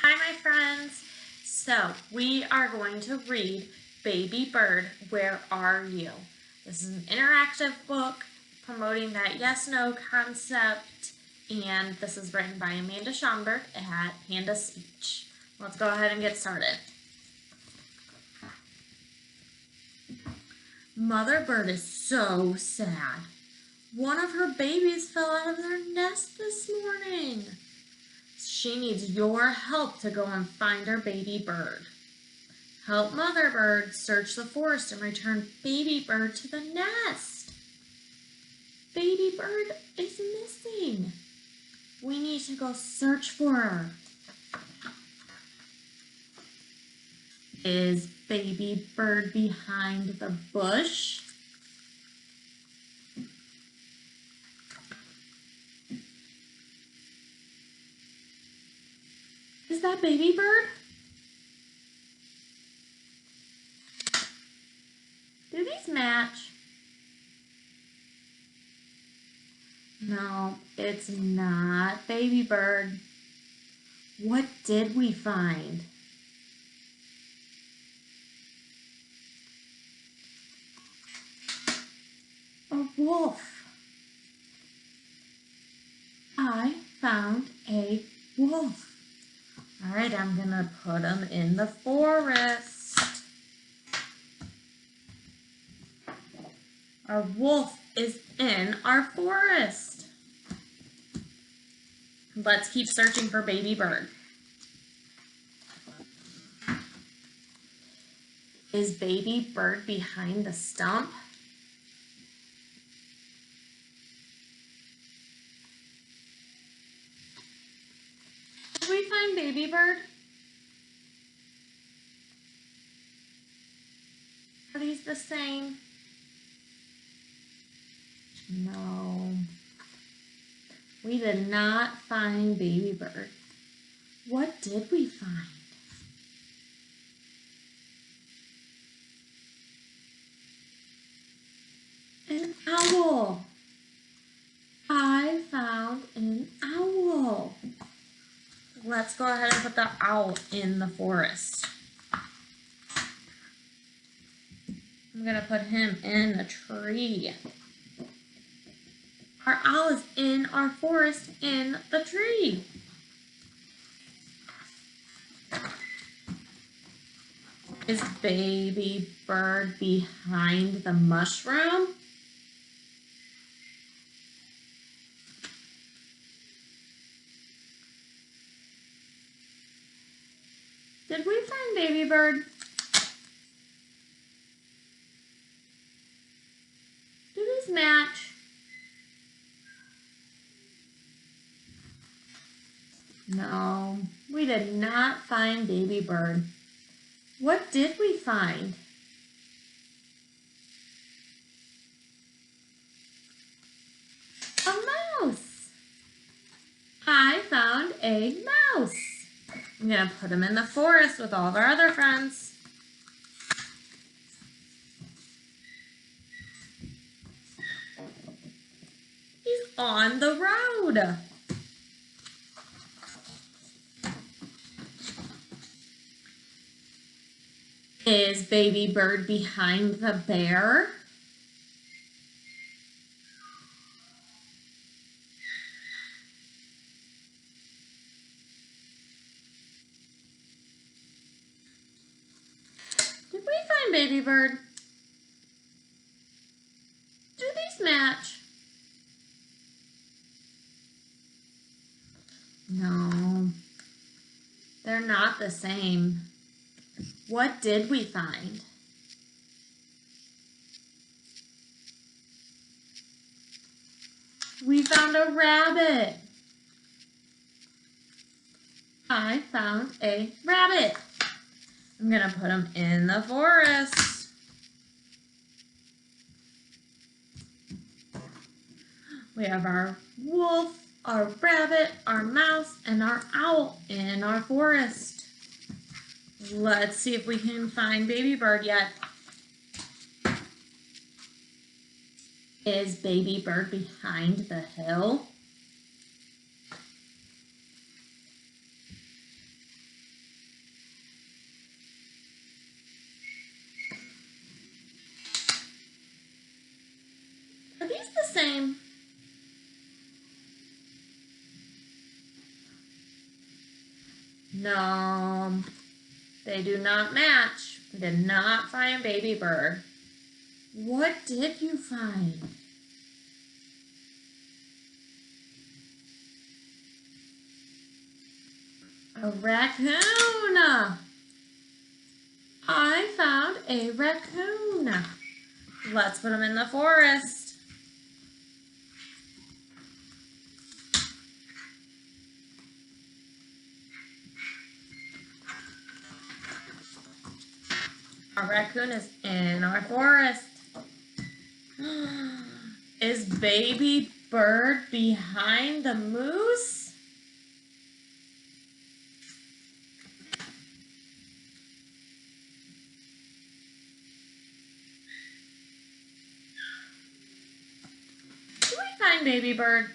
Hi, my friends. So we are going to read Baby Bird, Where Are You? This is an interactive book promoting that yes-no concept, and this is written by Amanda Schomburg at Panda Speech. Let's go ahead and get started. Mother bird is so sad. One of her babies fell out of their nest this morning. She needs your help to go and find her baby bird. Help Mother Bird search the forest and return Baby Bird to the nest. Baby Bird is missing. We need to go search for her. Is Baby Bird behind the bush? Is that Baby Bird? Do these match? No, it's not Baby Bird. What did we find? A wolf. I found a wolf. All right, I'm gonna put him in the forest. Our wolf is in our forest. Let's keep searching for Baby Bird. Is Baby Bird behind the stump? Did we find Baby Bird? Are these the same? No. We did not find Baby Bird. What did we find? An owl. I found an owl. Let's go ahead and put the owl in the forest. I'm gonna put him in the tree. Our owl is in our forest in the tree. Is Baby Bird behind the mushroom? Did we find Baby Bird? Do these match? No, we did not find Baby Bird. What did we find? A mouse. I found a mouse. I'm going to put him in the forest with all of our other friends. He's on the road. Is Baby Bird behind the bear? Did we find Baby Bird? Do these match? No, they're not the same. What did we find? We found a rabbit. I found a rabbit. I'm gonna put him in the forest. We have our wolf, our rabbit, our mouse, and our owl in our forest. Let's see if we can find Baby Bird yet. Is Baby Bird behind the hill? No, they do not match. We did not find baby bird. What did you find? A raccoon. I found a raccoon. Let's put him in the forest. Our raccoon is in our forest. Is baby bird behind the moose? Did we find baby bird?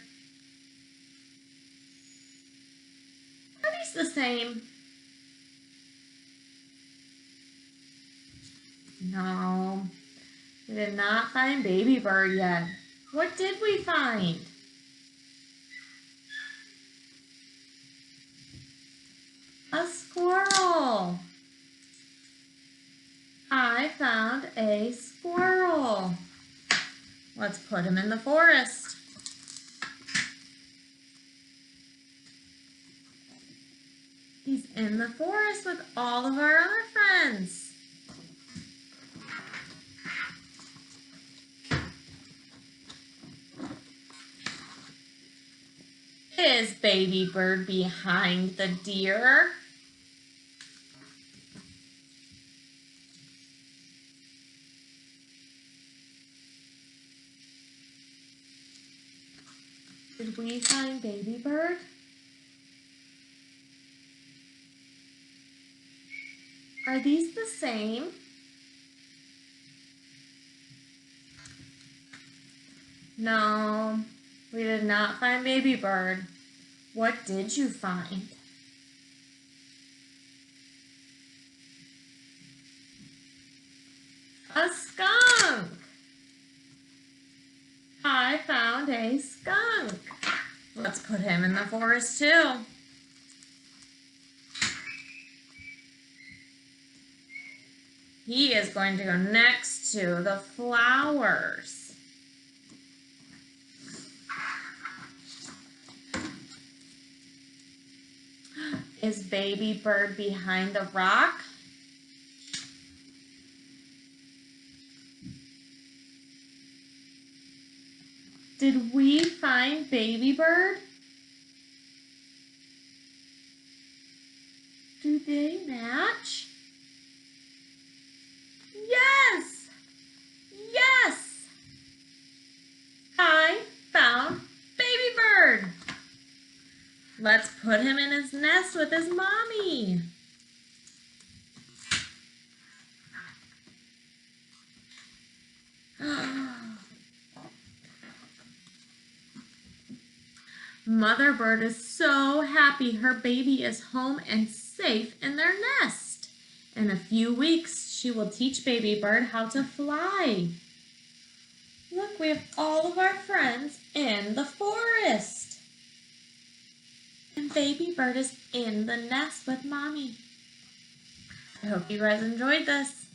Are these the same? No, we did not find baby bird yet. What did we find? A squirrel. I found a squirrel. Let's put him in the forest. He's in the forest with all of our other friends. Is baby bird behind the deer? Did we find baby bird? Are these the same? No, we did not find baby bird. What did you find? A skunk. I found a skunk. Let's put him in the forest too. He is going to go next to the flowers. Is baby bird behind the rock? Did we find baby bird? Do they match? Yes! Yes! I found baby bird. Let's put him in his nest with his mommy. Mother bird is so happy her baby is home and safe in their nest. In a few weeks, she will teach baby bird how to fly. Look, we have all of our friends in the forest. And baby bird is in the nest with mommy. I hope you guys enjoyed this.